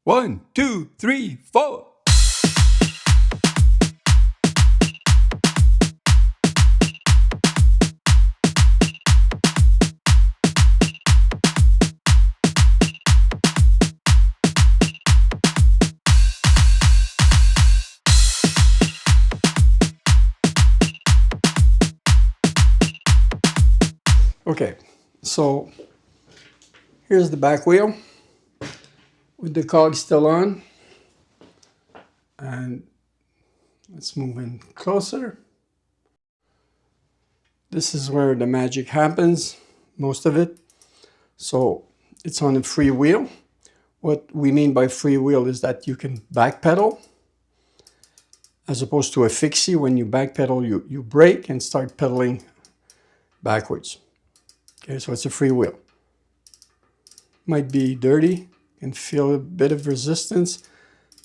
1, 2, 3, 4. Okay, so here's the back wheel with the cogs still on. And let's move in closer. This is where the magic happens, most of it. So it's on a free wheel. What we mean by free wheel is that you can backpedal as opposed to a fixie. When you backpedal, you brake and start pedaling backwards. Okay, so it's a free wheel. Might be dirty, can feel a bit of resistance.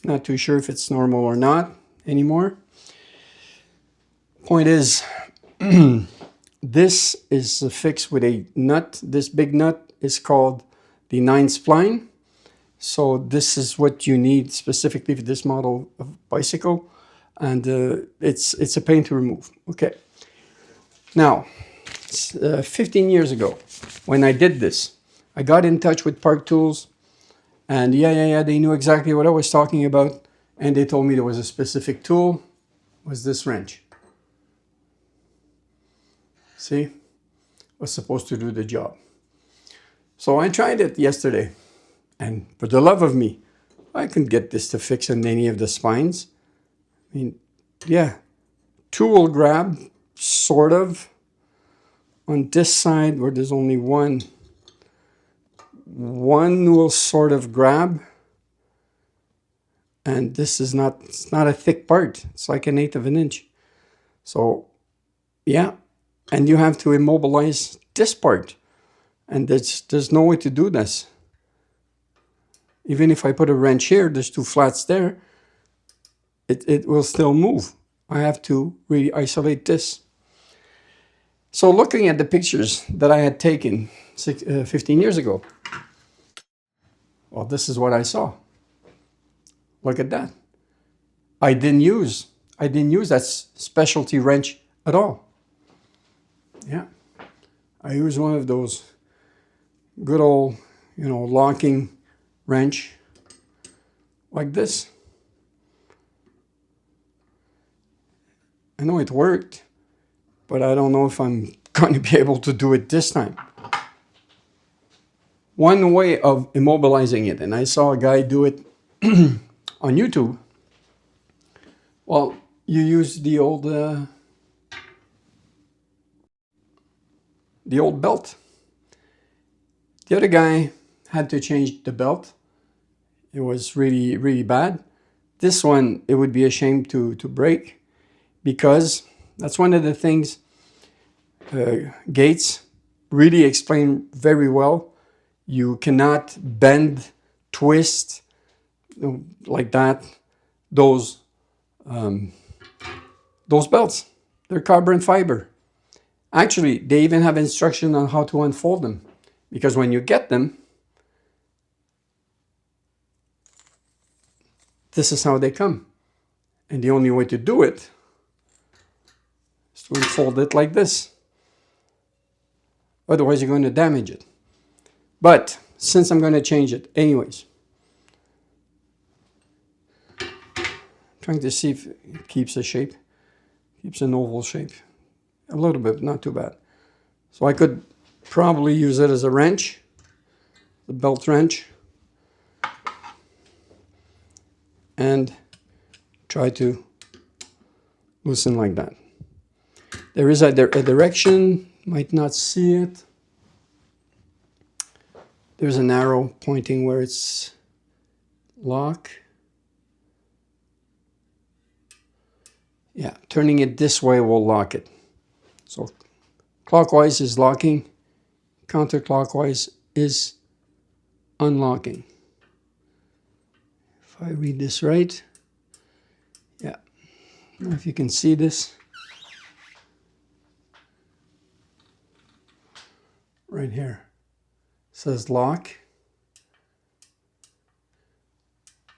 Not too sure if it's normal or not anymore. Point is, this is fixed with a nut. This big nut is called the 9 spline. So this is what you need specifically for this model of bicycle. And it's a pain to remove. Okay. Now, 15 years ago, when I did this, I got in touch with Park Tools. And yeah, they knew exactly what I was talking about. And they told me there was a specific tool, was this wrench. See, was supposed to do the job. So I tried it yesterday, and for the love of me, I couldn't get this to fix in any of the spines. I mean, yeah, tool grab, sort of. On this side, where there's only one will sort of grab, and this is not, it's not a thick part. It's like 1/8 of an inch. So, yeah, and you have to immobilize this part. And there's no way to do this. Even if I put a wrench here, there's 2 flats there, it will still move. I have to really isolate this. So looking at the pictures that I had taken 15 years ago, well, this is what I saw. Look at that. I didn't use that specialty wrench at all. Yeah. I used one of those good old, locking wrench like this. I know it worked, but I don't know if I'm going to be able to do it this time. One way of immobilizing it, and I saw a guy do it on YouTube. Well, you use the old belt. The other guy had to change the belt. It was really, really bad. This one, it would be a shame to break, because that's one of the things Gates really explained very well. You cannot bend, twist, like that, those belts. They're carbon fiber. Actually, they even have instruction on how to unfold them, because when you get them, this is how they come. And the only way to do it is to unfold it like this. Otherwise, you're going to damage it. But since I'm going to change it anyways, trying to see if it keeps a shape, keeps an oval shape. A little bit, not too bad. So I could probably use it as a wrench, the belt wrench, and try to loosen like that. There is a direction, might not see it. There's an arrow pointing where it's lock. Yeah, turning it this way will lock it. So clockwise is locking, counterclockwise is unlocking. If I read this right, yeah, I don't know if you can see this. Right here, it says lock.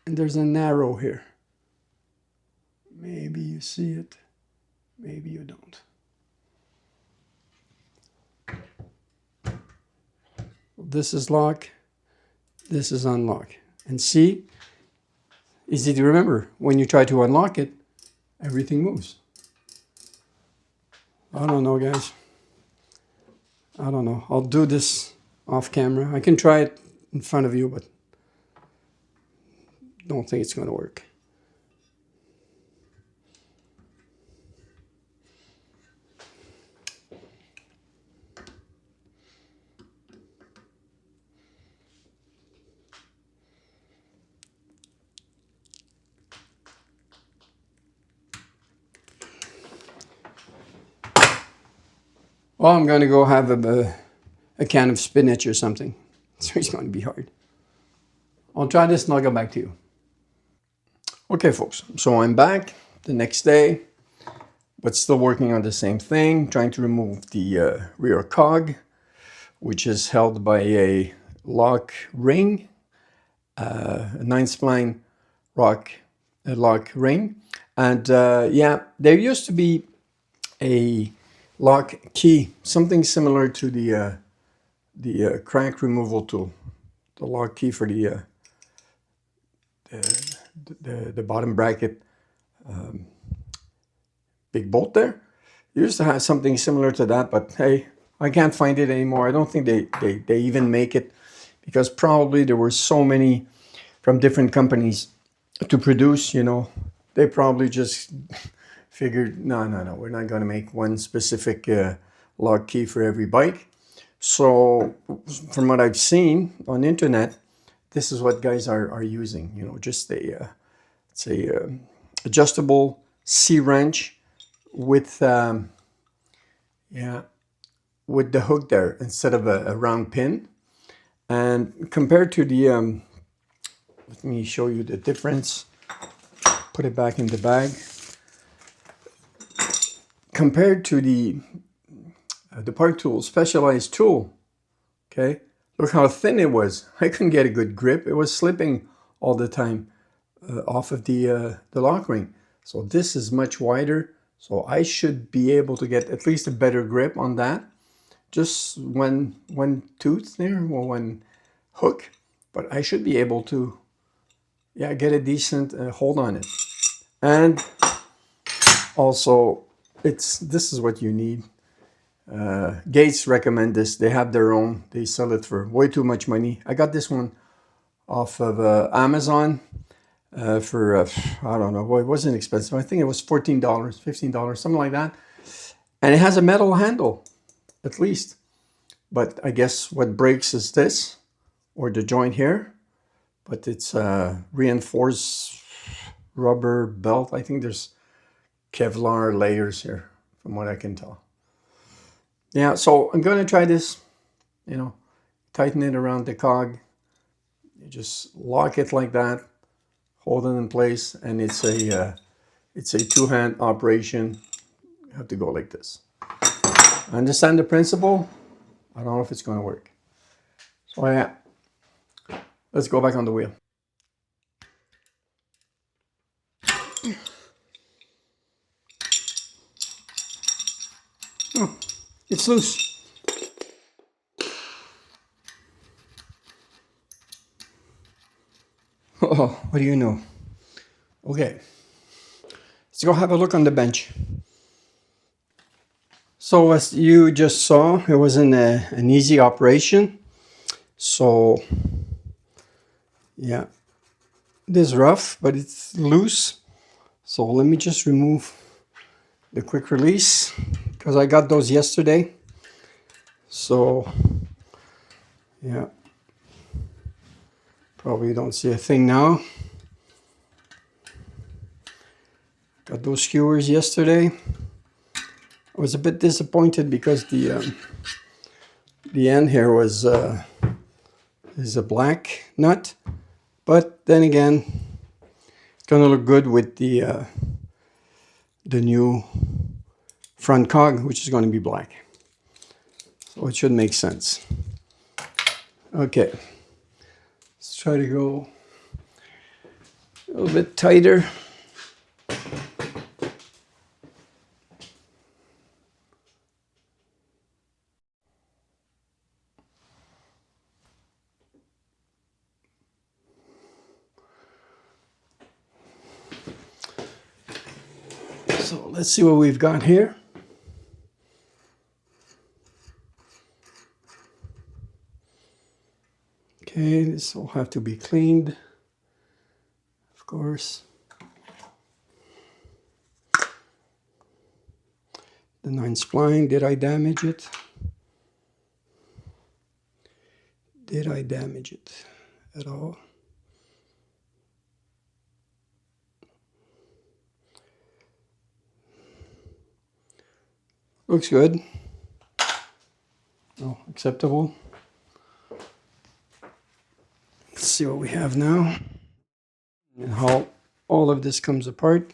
And there's an arrow here. Maybe you see it, maybe you don't. This is lock, this is unlock. And see, easy to remember, when you try to unlock it, everything moves. I don't know, guys. I don't know. I'll do this off camera. I can try it in front of you, but don't think it's going to work. Well, I'm going to go have a can of spinach or something. So it's going to be hard. I'll try this and I'll go back to you. Okay, folks. So I'm back the next day, but still working on the same thing, trying to remove the rear cog, which is held by a lock ring, a 9-spline lock ring. And yeah, there used to be a lock key, something similar to the crank removal tool, the lock key for the bottom bracket big bolt there. You used to have something similar to that, but hey, I can't find it anymore. I don't think they even make it, because probably there were so many from different companies to produce, you know. They probably just figured, no, we're not going to make one specific lock key for every bike. So from what I've seen on the internet, this is what guys are using, you know, just a it's a adjustable C-wrench with with the hook there instead of a round pin. And compared to the let me show you the difference. Put it back in the bag. Compared to the Park Tool Specialized tool, okay, look how thin it was. I couldn't get a good grip. It was slipping all the time off of the lock ring. So this is much wider. So I should be able to get at least a better grip on that. Just one tooth there, or one hook, but I should be able to, yeah, get a decent hold on it. And also, this is what you need. Gates recommend this. They have their own. They sell it for way too much money. I got this one off of Amazon for I don't know. Well, it wasn't expensive. I think it was $14, $15, something like that. And it has a metal handle, at least. But I guess what breaks is this, or the joint here. But it's reinforced rubber belt. I think there's Kevlar layers here, from what I can tell. Yeah, so I'm going to try this, you know, tighten it around the cog. You just lock it like that, hold it in place, and it's a two-hand operation. You have to go like this. I understand the principle. I don't know if it's going to work. So yeah, let's go back on the wheel. Oh, it's loose. Oh, what do you know? Okay, let's go have a look on the bench. So as you just saw, it was an easy operation. So yeah, it is rough, but it's loose. So let me just remove the quick release, because I got those yesterday. So yeah, probably don't see a thing now. Got those skewers yesterday. I was a bit disappointed because the end here was is a black nut, but then again, it's gonna look good with the new front cog, which is going to be black. So it should make sense. Okay, let's try to go A little bit tighter. So let's see what we've got here. Okay, this will have to be cleaned, of course. The 9 spline, did I damage it? Did I damage it at all? Looks good. Oh, acceptable. Let's see what we have now and how all of this comes apart.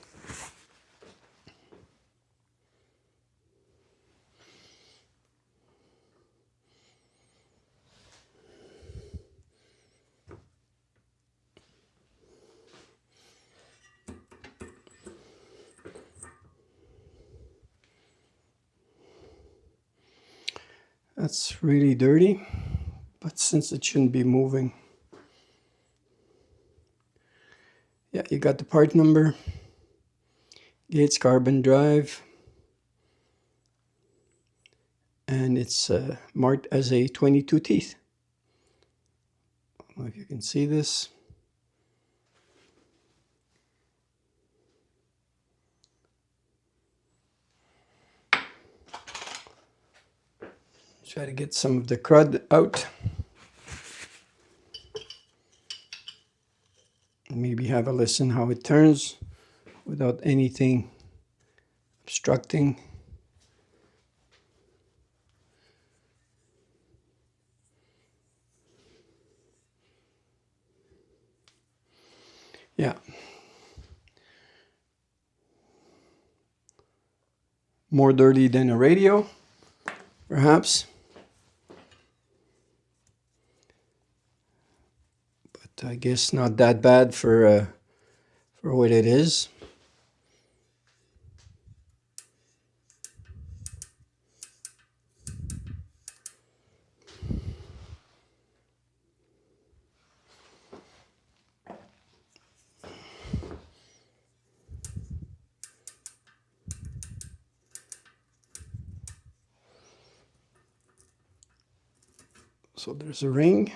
That's really dirty, but since it shouldn't be moving. Yeah, you got the part number, Gates carbon drive, and it's marked as a 22 teeth. I don't know if you can see this. Try to get some of the crud out. Maybe have a listen how it turns without anything obstructing. Yeah. More dirty than a radio, perhaps. But I guess not that bad for what it is. So there's a ring,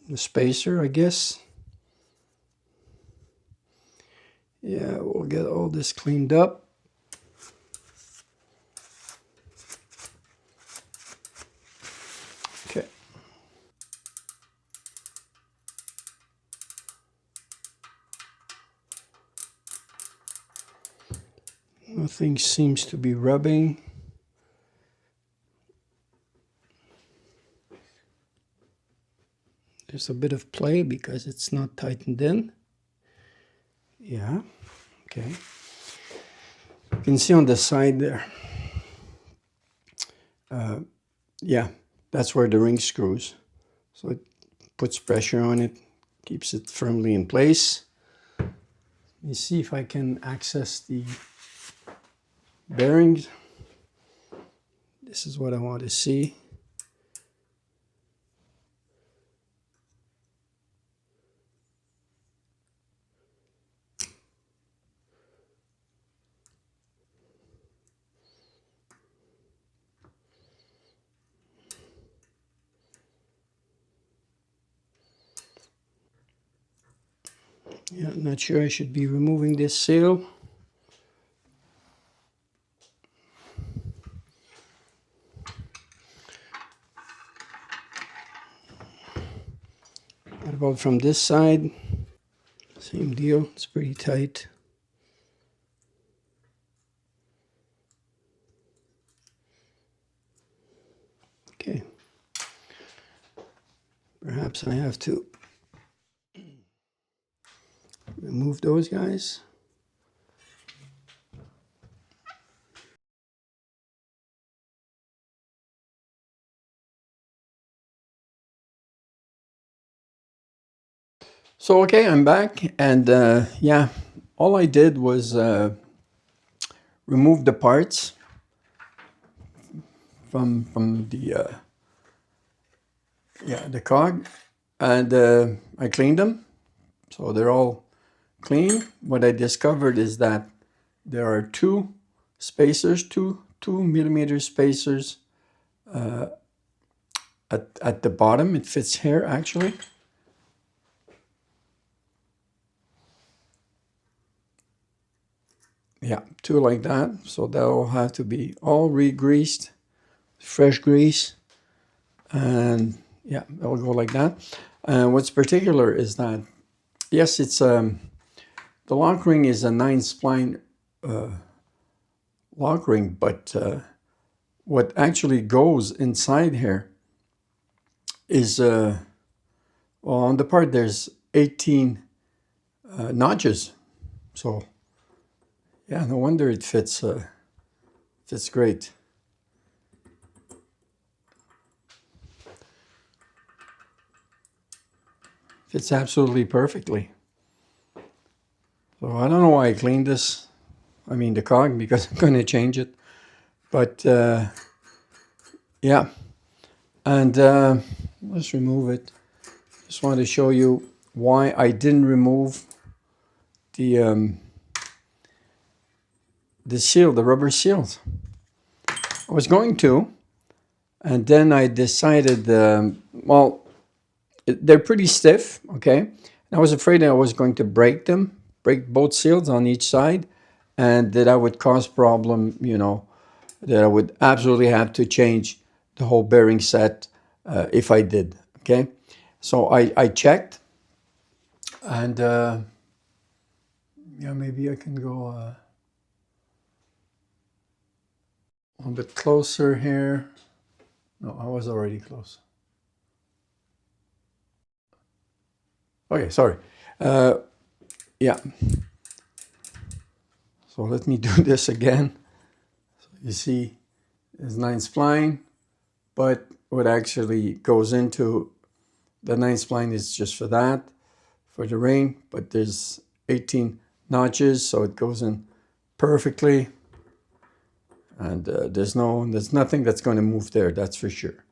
the spacer, I guess. Yeah, we'll get all this cleaned up. Okay. Nothing seems to be rubbing. There's a bit of play because it's not tightened in. Yeah, okay. You can see on the side there. Yeah, that's where the ring screws. So it puts pressure on it, keeps it firmly in place. Let me see if I can access the bearings. This is what I want to see. Yeah, I'm not sure I should be removing this seal. What about from this side? Same deal, it's pretty tight. Okay. Perhaps I have to remove those guys. So okay, I'm back, and yeah, all I did was remove the parts from the the cog, and I cleaned them, so they're all clean. What I discovered is that there are two spacers, two millimeter spacers at the bottom. It fits here actually. Yeah, two like that. So that'll have to be all re-greased, fresh grease, and yeah, it'll go like that. And what's particular is that, yes, it's the lock ring is a 9-spline lock ring, but what actually goes inside here is well, on the part there's 18 notches. So yeah, no wonder it fits great. Fits absolutely perfectly. So I don't know why I cleaned this. I mean the cog, because I'm going to change it. But yeah, and let's remove it. Just want to show you why I didn't remove the seal, the rubber seals. I was going to, and then I decided, well, they're pretty stiff, okay? I was afraid I was going to break them, break both seals on each side, and that I would cause problem, you know, that I would absolutely have to change the whole bearing set if I did, okay? So I checked, and yeah, maybe I can go a little bit closer here. No, I was already close. Okay, sorry. Yeah. So let me do this again. So you see, it's 9-spline, but what actually goes into the 9-spline is just for that, for the ring, but there's 18 notches, so it goes in perfectly. And there's nothing that's going to move there, that's for sure.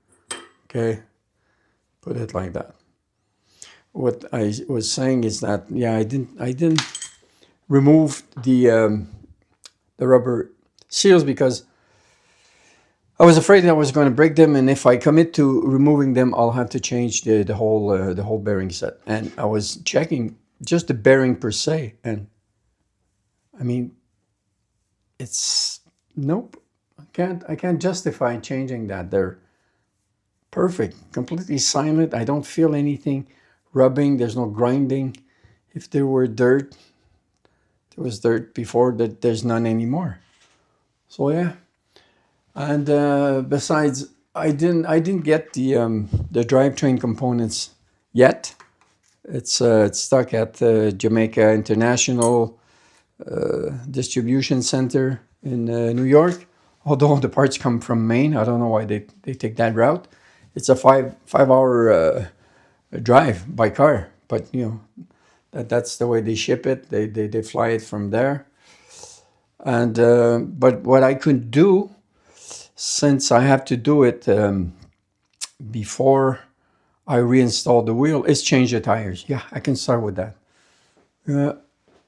Okay, put it like that. What I was saying is that, yeah, I didn't remove the rubber seals because I was afraid I was going to break them, and if I commit to removing them, I'll have to change the whole bearing set. And I was checking just the bearing per se, and I mean, it's nope. I can't justify changing that. They're perfect, completely silent. I don't feel anything rubbing. There's no grinding. If there were dirt, there was dirt before, that there's none anymore. So yeah. And besides, I didn't get the drivetrain components yet. It's stuck at Jamaica International Distribution Center in New York. Although the parts come from Maine, I don't know why they take that route. It's a five hour drive by car, but you know that's the way they ship it. They fly it from there. And but what I could do, since I have to do it before I reinstall the wheel, is change the tires. Yeah, I can start with that.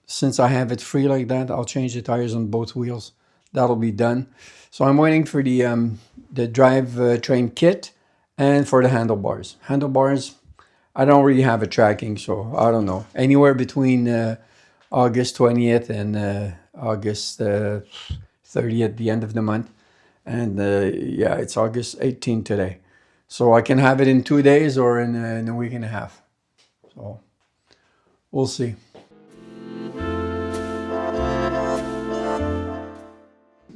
Since I have it free like that, I'll change the tires on both wheels. That'll be done. So I'm waiting for the drive train kit and for the handlebars. Handlebars, I don't really have a tracking, so I don't know. Anywhere between August 20th and August 30th, the end of the month. And yeah, it's August 18th today. So I can have it in 2 days or in a week and a half. So we'll see.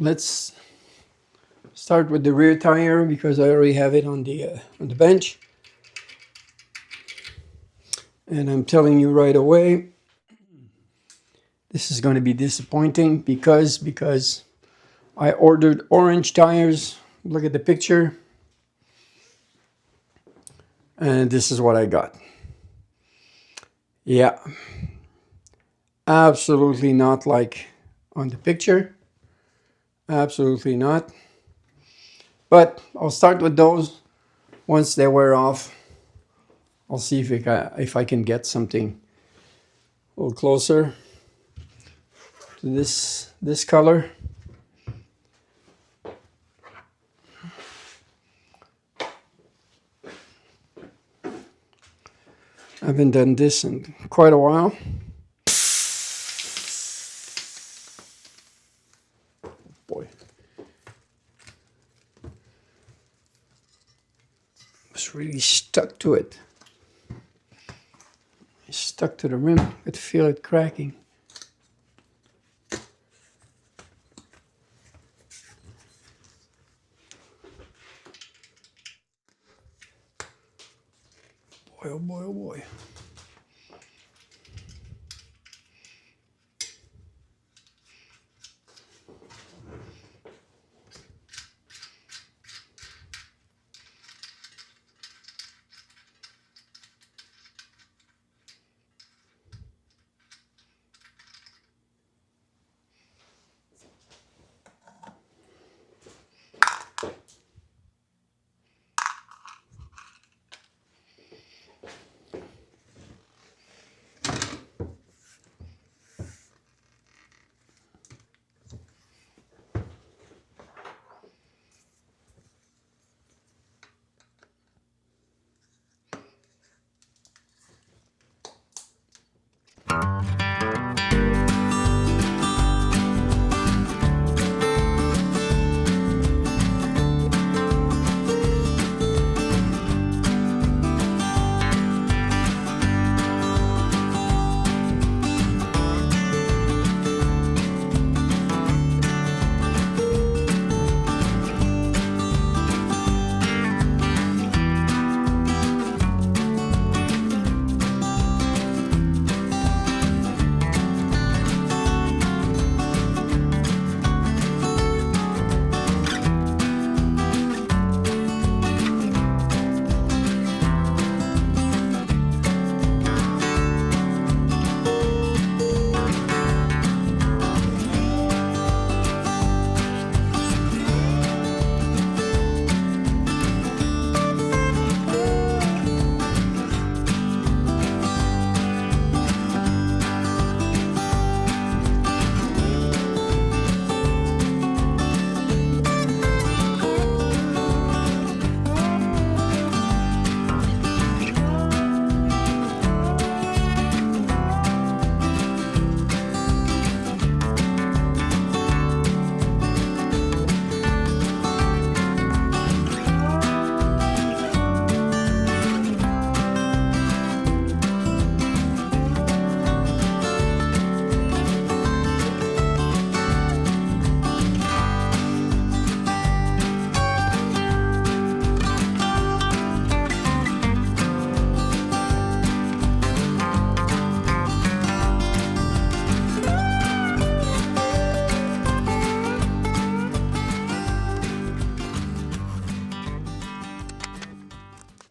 Let's start with the rear tire because I already have it on the bench. And I'm telling you right away, this is going to be disappointing because I ordered orange tires. Look at the picture. And this is what I got. Yeah, absolutely not like on the picture. Absolutely not. But I'll start with those. Once they wear off, I'll see if I can get something a little closer to this color. I haven't done this in quite a while. Boy. It's really stuck to it. It's stuck to the rim. I could feel it cracking. Boy, oh boy, oh boy.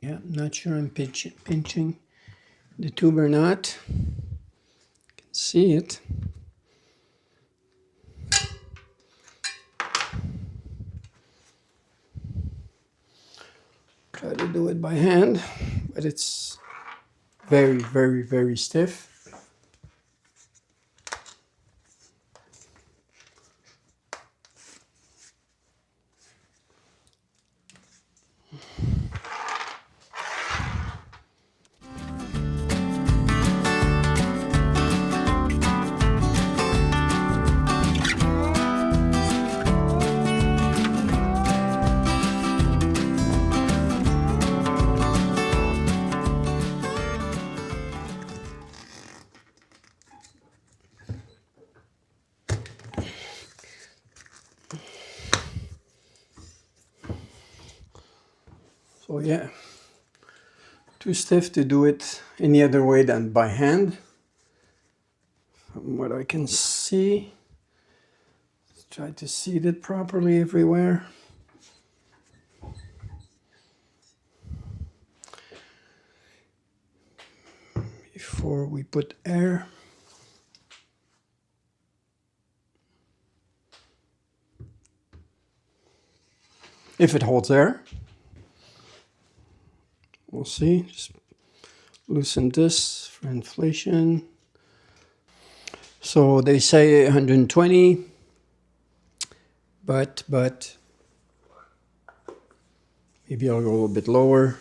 Yeah, I'm not sure I'm pinching the tube or not. You can see it. Try to do it by hand, but it's very, very, very stiff. So yeah, too stiff to do it any other way than by hand. From what I can see, let's try to seat it properly everywhere. before we put air. If it holds air. We'll see. Just loosen this for inflation. So they say 120, but maybe I'll go a little bit lower.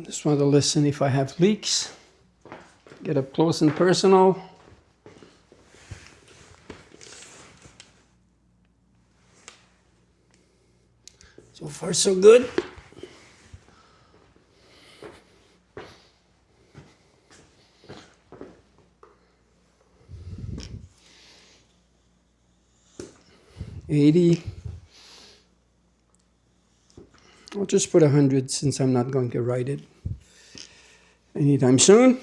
Just want to listen if I have leaks. Get up close and personal. So far, so good. $80. I'll just put 100 since I'm not going to write it anytime soon.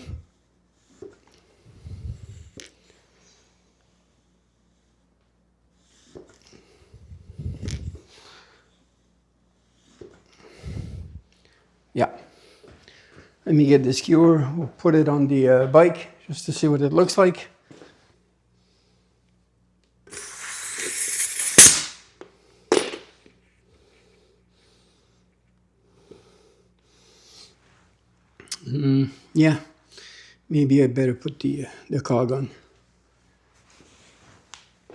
Yeah. Let me get the skewer. We'll put it on the bike just to see what it looks like. Yeah, maybe I better put the cog on.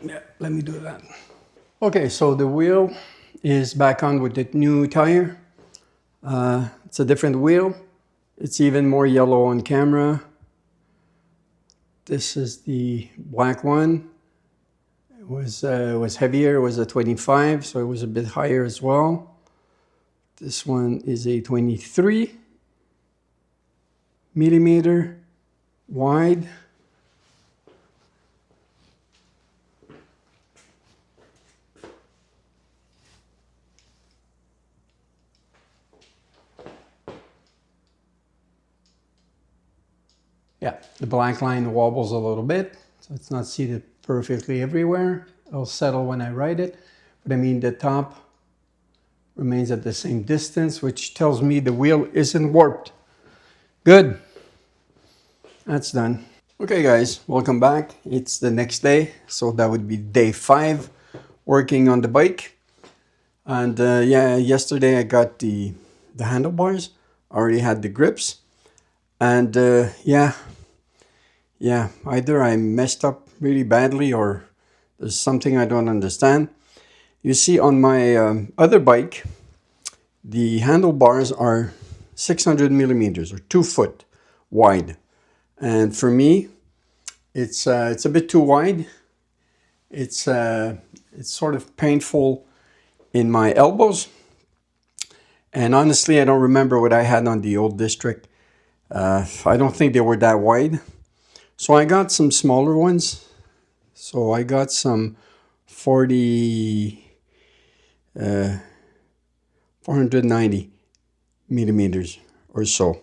Yeah, let me do that. Okay, so the wheel is back on with the new tire. It's a different wheel. It's even more yellow on camera. This is the black one. It was heavier. It was a 25, so it was a bit higher as well. This one is a 23 millimeter wide. Yeah, the black line wobbles a little bit, so it's not seated perfectly everywhere. It'll settle when I write it, but I mean the top remains at the same distance, which tells me the wheel isn't warped. Good. That's done. Okay guys, welcome back. It's the next day, so that would be day 5 working on the bike. And yeah, yesterday I got the handlebars. I already had the grips. And yeah, either I messed up really badly or there's something I don't understand. You see on my other bike, the handlebars are 600 millimeters or 2 foot wide. And for me, it's a bit too wide. It's sort of painful in my elbows. And honestly, I don't remember what I had on the old district. I don't think they were that wide. So I got some smaller ones. So I got some 490 millimeters or so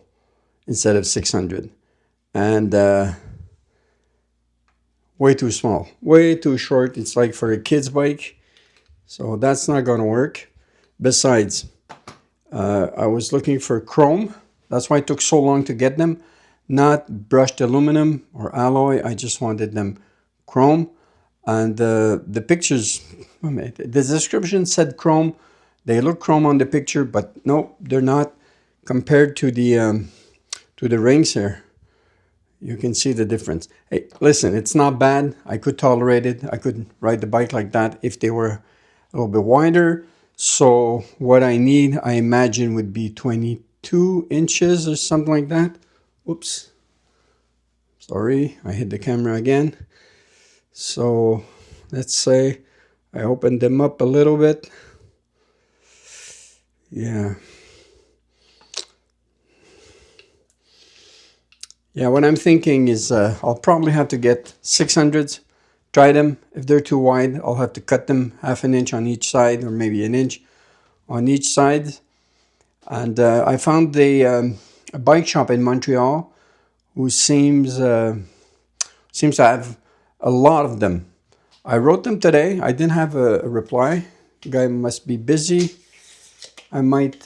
instead of 600. And way too small, way too short. It's like for a kid's bike. So that's not going to work. Besides, I was looking for chrome. That's why it took so long to get them. Not brushed aluminum or alloy. I just wanted them chrome. And the pictures, the description said chrome. They look chrome on the picture, but no, they're not. Compared to the rings here, you can see the difference. Hey, listen, it's not bad. I could tolerate it. I could ride the bike like that if they were a little bit wider. So what I need, I imagine, would be 22 inches or something like that. Oops. Sorry, I hit the camera again. So let's say I opened them up a little bit. Yeah. Yeah, what I'm thinking is I'll probably have to get 600s, try them. If they're too wide, I'll have to cut them half an inch on each side, or maybe an inch on each side. And I found a bike shop in Montreal who seems to have a lot of them. I wrote them today. I didn't have a reply. The guy must be busy. I might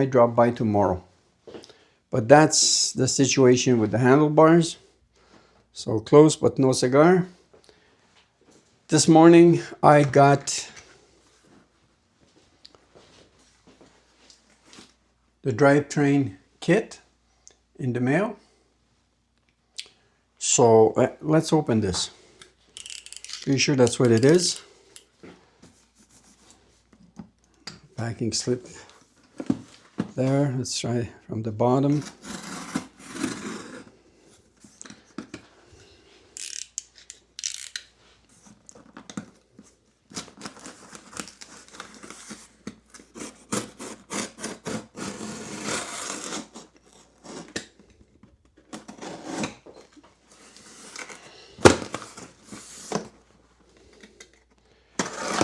drop by tomorrow. But that's the situation with the handlebars. So close but no cigar. This morning I got the drivetrain kit in the mail. So let's open this. Pretty sure that's what it is. Packing slip there. Let's try from the bottom.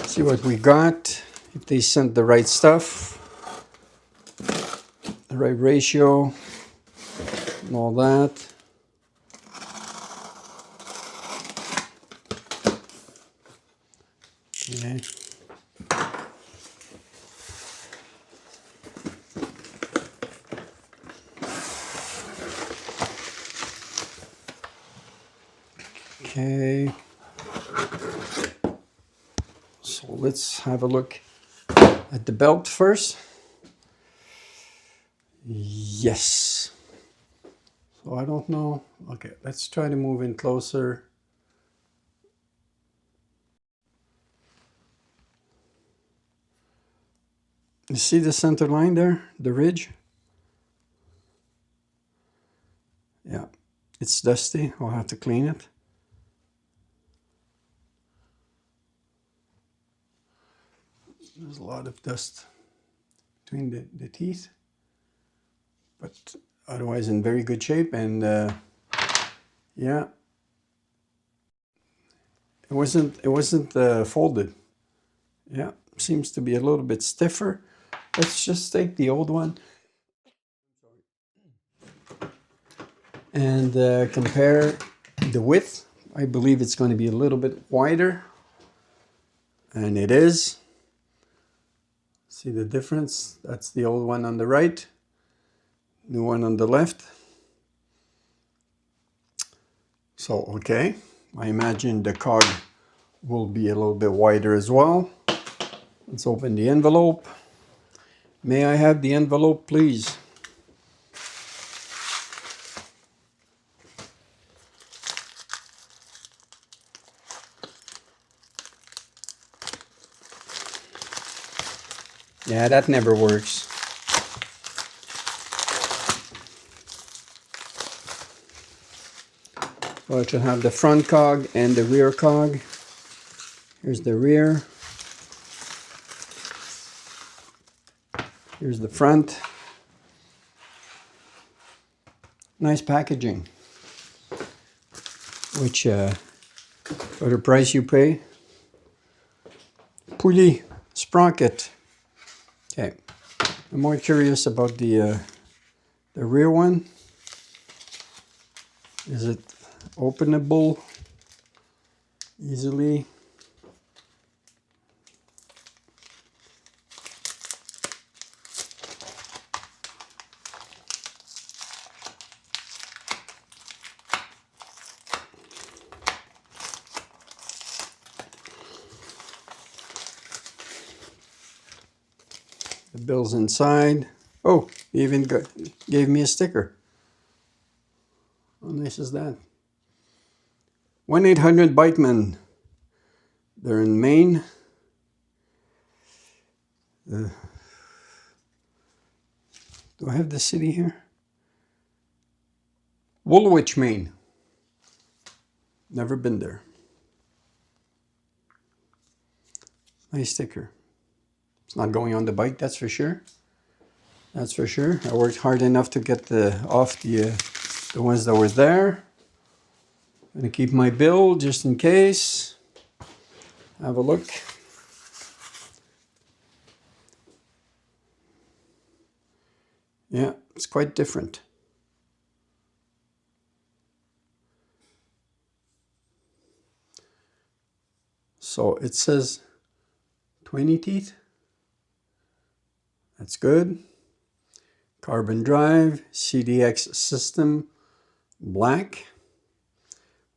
See what we got. If they sent the right stuff, the right ratio, and all that. Okay. Okay. So let's have a look at the belt first. Yes. So I don't know. Okay, let's try to move in closer. You see the center line there? The ridge? Yeah. It's dusty. I'll have to clean it. There's a lot of dust between the teeth. But otherwise in very good shape. And yeah. It wasn't folded. Yeah. Seems to be a little bit stiffer. Let's just take the old one and compare the width. I believe it's going to be a little bit wider. And it is. See the difference? That's the old one on the right. New one on the left. So, okay. I imagine the cog will be a little bit wider as well. Let's open the envelope. May I have the envelope, please? Yeah, that never works. Well, it should have the front cog and the rear cog. Here's the rear. Here's the front. Nice packaging. Which, for the price you pay. Pulley, sprocket. Okay. I'm more curious about the rear one. Is it openable easily? The bill's inside. Oh, he even gave me a sticker. How nice is that? 1-800-BIKEMAN. They're in Maine. Do I have the city here? Woolwich, Maine. Never been there. Nice sticker. It's not going on the bike, that's for sure. That's for sure. I worked hard enough to get off the the ones that were there. I'm going to keep my bill just in case. Have a look. Yeah, it's quite different. So it says 20 teeth. That's good. Carbon drive, CDX system, black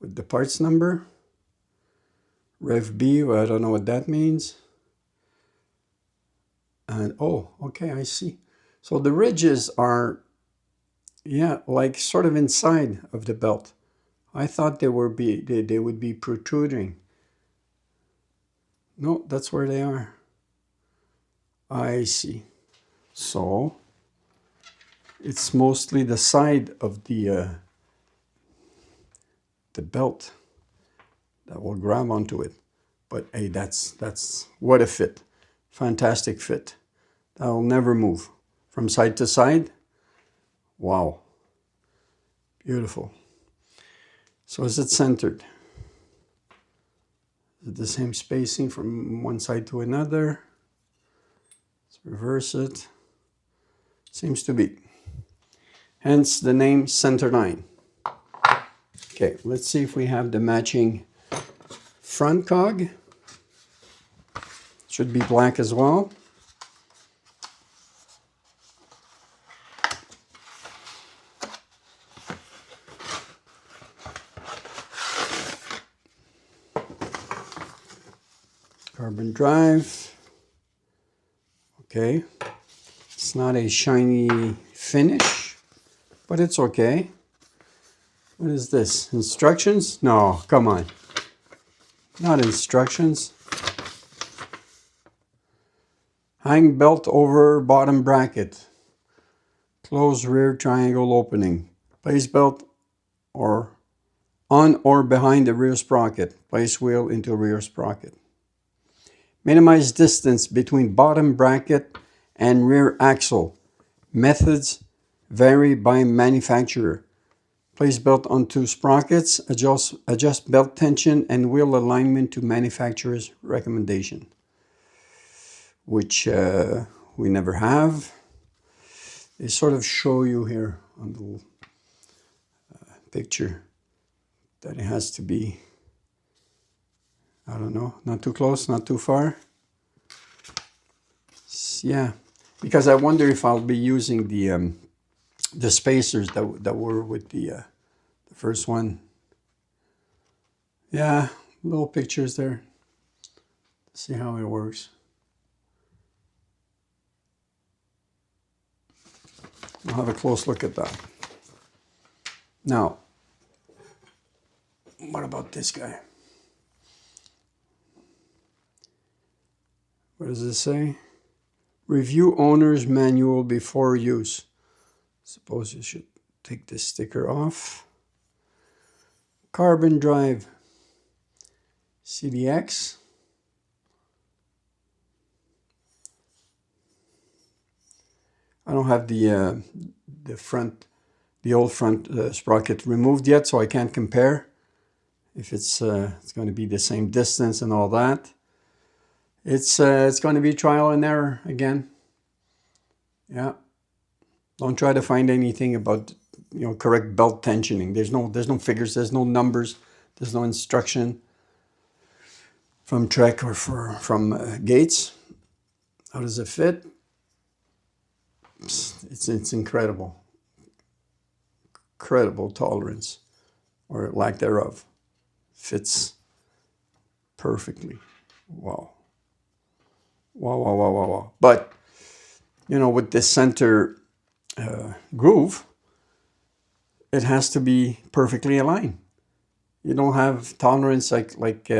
with the parts number. Rev B, well, I don't know what that means. And oh, okay, I see. So the ridges are, yeah, like sort of inside of the belt. I thought they would be protruding. No, that's where they are. I see. So it's mostly the side of the belt that will grab onto it. But hey, that's what a fit. Fantastic fit. That will never move. From side to side. Wow. Beautiful. So is it centered? Is it the same spacing from one side to another? Let's reverse it. Seems to be. Hence the name Centerline. Okay, let's see if we have the matching front cog. Should be black as well. Carbon drive. Okay. It's not a shiny finish, but it's okay. What is this? Instructions? No, come on. Not instructions. Hang belt over bottom bracket. Close rear triangle opening. Place belt or on or behind the rear sprocket. Place wheel into rear sprocket. Minimize distance between bottom bracket and rear axle. Methods vary by manufacturer. Place belt on two sprockets. Adjust belt tension and wheel alignment to manufacturer's recommendation, which we never have. They sort of show you here on the picture that it has to be, I don't know, not too close, not too far. Yeah, because I wonder if I'll be using the spacers that were with the first one. Yeah, little pictures there. See how it works. I'll have a close look at that. Now, what about this guy? What does it say? Review owner's manual before use. Suppose you should take this sticker off. Carbon drive. CDX. I don't have the old front sprocket removed yet, so I can't compare if it's going to be the same distance and all that. It's going to be trial and error again. Yeah. Don't try to find anything about correct belt tensioning. There's no figures. There's no numbers. There's no instruction from Trek or from Gates. How does it fit? It's incredible. Incredible tolerance, or lack thereof. Fits perfectly. Wow. Wow, wow, wow, wow, wow. But, with this center groove, it has to be perfectly aligned. You don't have tolerance like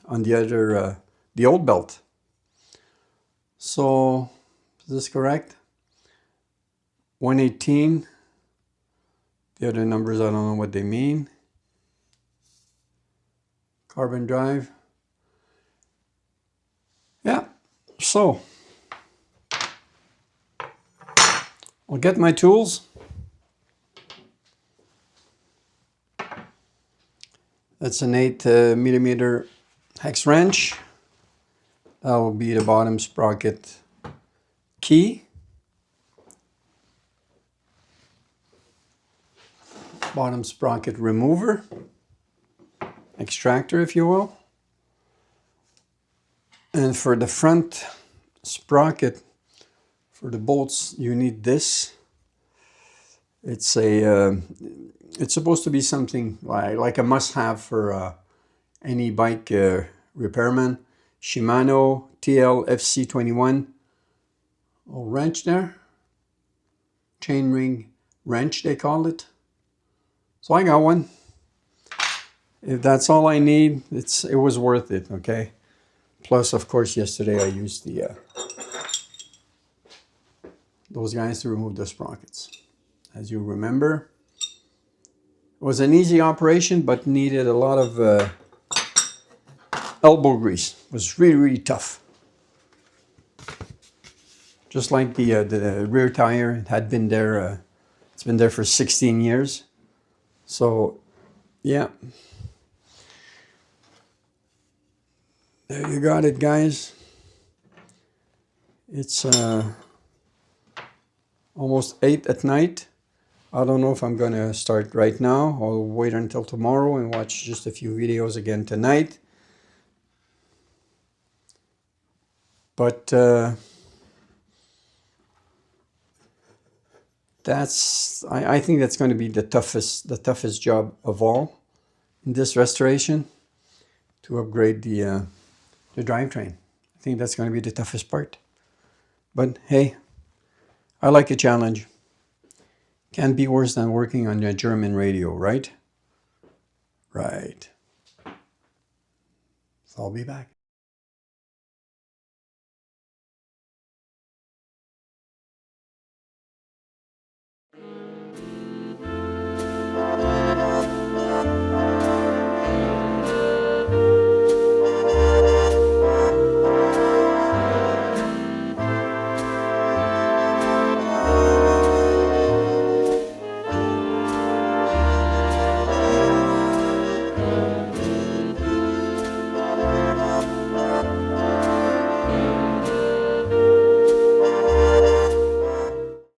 on the old belt. So, is this correct? 118. The other numbers, I don't know what they mean. Carbon drive. Yeah, so I'll get my tools. That's an 8 millimeter hex wrench. That will be the bottom sprocket key. Bottom sprocket remover. Extractor, if you will. And for the front sprocket, for the bolts, you need this. It's supposed to be something like a must-have for any bike repairman. Shimano TL FC21. Little wrench there. Chain ring wrench, they call it. So I got one. If that's all I need, it was worth it, okay? Plus, of course, yesterday I used those guys to remove the sprockets. As you remember, it was an easy operation, but needed a lot of elbow grease. It was really, really tough. Just like the rear tire, it had been there. It's been there for 16 years. So, yeah. There you got it, guys. It's almost 8 at night. I don't know if I'm going to start right now. I'll wait until tomorrow and watch just a few videos again tonight. But I think that's going to be the toughest job of all in this restoration, to upgrade the drivetrain. I think that's going to be the toughest part. But hey, I like a challenge. Can't be worse than working on a German radio, right? Right. So I'll be back.